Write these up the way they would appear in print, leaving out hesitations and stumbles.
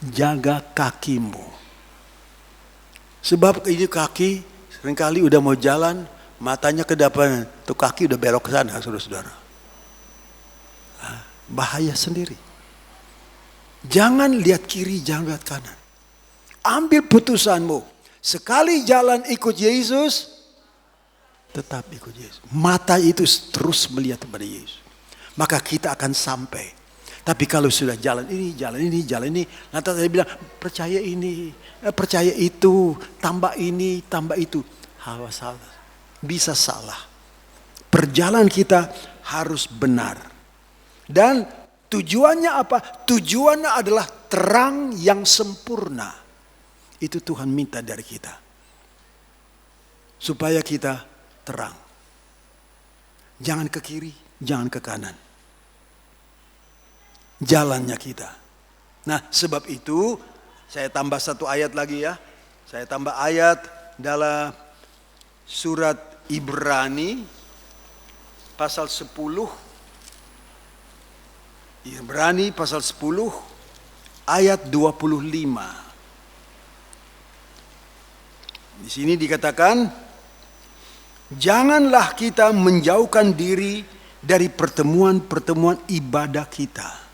jaga kakimu. Sebab ini kaki seringkali udah mau jalan, matanya ke depan, tuh kaki udah belok ke sana, saudara-saudara. Bahaya sendiri. Jangan lihat kiri, jangan lihat kanan. Ambil putusanmu. Sekali jalan ikut Yesus, tetap ikut Yesus. Mata itu terus melihat kepada Yesus. Maka kita akan sampai. Tapi kalau sudah jalan ini, nanti saya bilang percaya ini, percaya itu, tambah ini, tambah itu. Salah. Bisa salah. Perjalanan kita harus benar. Dan tujuannya apa? Tujuannya adalah terang yang sempurna. Itu Tuhan minta dari kita. Supaya kita terang. Jangan ke kiri, jangan ke kanan. Jalannya kita. Nah, sebab itu saya tambah satu ayat lagi ya. Saya tambah ayat dalam surat Ibrani pasal 10. Ibrani pasal 10 ayat 25. Di sini dikatakan, janganlah kita menjauhkan diri dari pertemuan-pertemuan ibadah kita.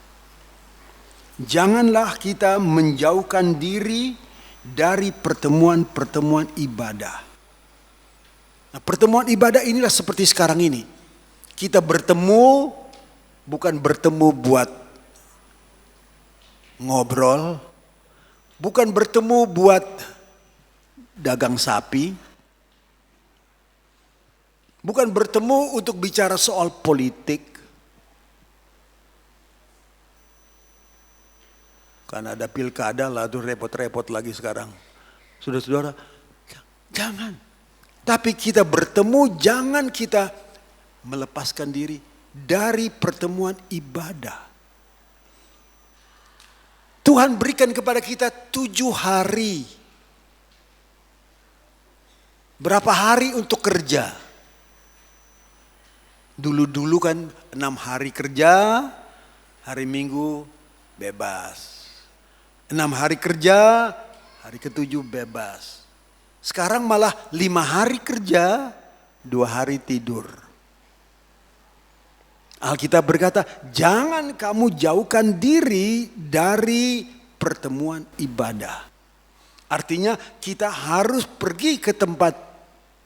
Janganlah kita menjauhkan diri dari pertemuan-pertemuan ibadah. Nah, pertemuan ibadah inilah seperti sekarang ini. Kita bertemu, bukan bertemu buat ngobrol, bukan bertemu buat dagang sapi, bukan bertemu untuk bicara soal politik. Karena ada pilkada lah, tuh repot-repot lagi sekarang. Saudara-saudara, jangan. Tapi kita bertemu, jangan kita melepaskan diri dari pertemuan ibadah. Tuhan berikan kepada kita 7 hari. Berapa hari untuk kerja? Dulu-dulu kan 6 hari kerja, hari Minggu bebas. 6 hari kerja, hari ke-7 bebas. Sekarang malah 5 hari kerja, 2 hari tidur. Alkitab berkata, jangan kamu jauhkan diri dari pertemuan ibadah. Artinya kita harus pergi ke tempat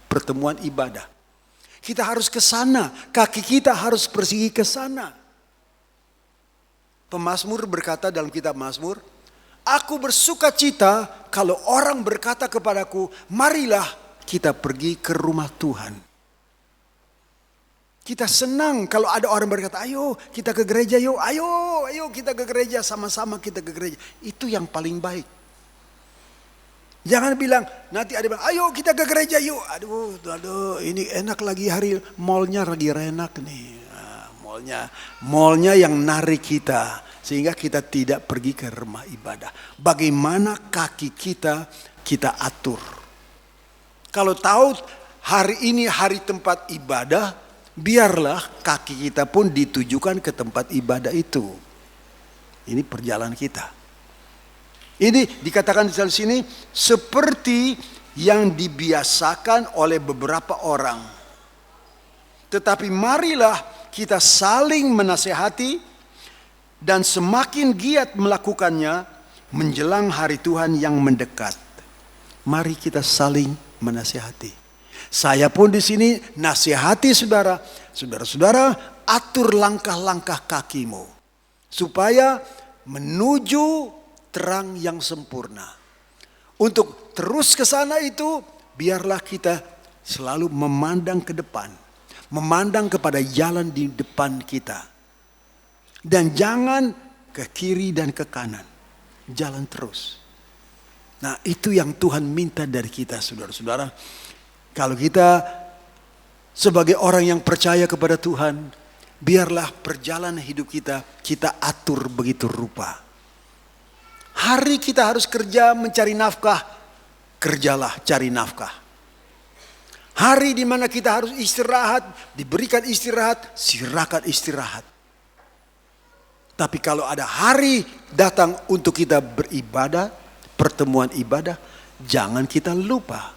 pertemuan ibadah. Kita harus ke sana, kaki kita harus pergi ke sana. Pemazmur berkata dalam kitab Mazmur, aku bersuka cita kalau orang berkata kepadaku, marilah kita pergi ke rumah Tuhan. Kita senang kalau ada orang berkata, ayo kita ke gereja yuk, ayo kita ke gereja, sama-sama kita ke gereja. Itu yang paling baik. Jangan bilang, nanti ada bilang, ayo kita ke gereja yuk. Aduh, ini enak lagi hari mallnya lagi enak nih. Nah, mallnya yang narik kita. Sehingga kita tidak pergi ke rumah ibadah. Bagaimana kaki kita atur. Kalau tahu hari ini hari tempat ibadah, biarlah kaki kita pun ditujukan ke tempat ibadah itu. Ini perjalanan kita. Ini dikatakan di sini seperti yang dibiasakan oleh beberapa orang. Tetapi marilah kita saling menasehati dan semakin giat melakukannya menjelang hari Tuhan yang mendekat. Mari kita saling menasihati. Saya pun di sini nasihati saudara. Saudara-saudara, atur langkah-langkah kakimu supaya menuju terang yang sempurna. Untuk terus ke sana itu, biarlah kita selalu memandang ke depan, memandang kepada jalan di depan kita. Dan jangan ke kiri dan ke kanan. Jalan terus. Nah, itu yang Tuhan minta dari kita, saudara-saudara. Kalau kita sebagai orang yang percaya kepada Tuhan, biarlah perjalanan hidup kita atur begitu rupa. Hari kita harus kerja mencari nafkah, kerjalah cari nafkah. Hari di mana kita harus istirahat, diberikan istirahat, silakan istirahat. Tapi kalau ada hari datang untuk kita beribadah, pertemuan ibadah, jangan kita lupa.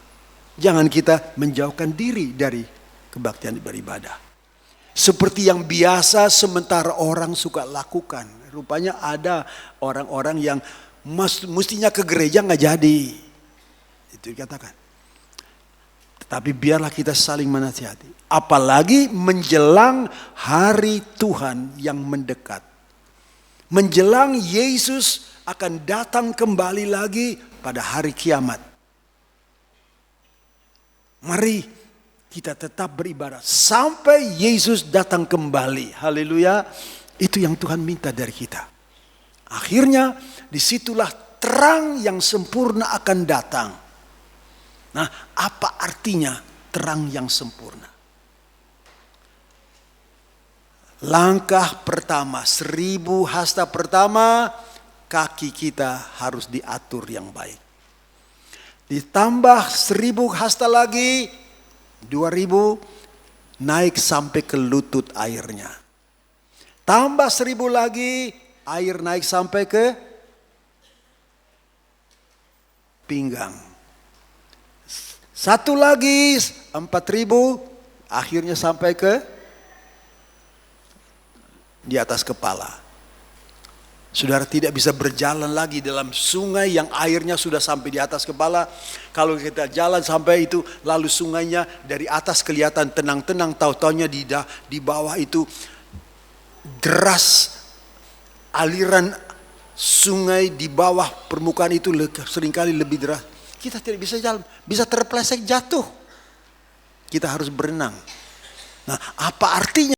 Jangan kita menjauhkan diri dari kebaktian beribadah. Seperti yang biasa sementara orang suka lakukan. Rupanya ada orang-orang yang mestinya ke gereja nggak jadi. Itu dikatakan. Tapi biarlah kita saling menasihati. Apalagi menjelang hari Tuhan yang mendekat. Menjelang Yesus akan datang kembali lagi pada hari kiamat. Mari kita tetap beribadah sampai Yesus datang kembali. Haleluya. Itu yang Tuhan minta dari kita. Akhirnya disitulah terang yang sempurna akan datang. Nah, apa artinya terang yang sempurna? Langkah pertama, 1000 hasta pertama, kaki kita harus diatur yang baik. Ditambah 1000 hasta lagi, 2000 naik sampai ke lutut airnya. Tambah 1000 lagi, air naik sampai ke pinggang. Satu lagi 4000, akhirnya sampai ke di atas kepala. Saudara tidak bisa berjalan lagi dalam sungai yang airnya sudah sampai di atas kepala. Kalau kita jalan sampai itu, lalu sungainya dari atas kelihatan tenang-tenang, tahu-taunya di bawah itu deras, aliran sungai di bawah permukaan itu seringkali lebih deras. Kita tidak bisa jalan, bisa terpeleset jatuh. Kita harus berenang. Nah, apa artinya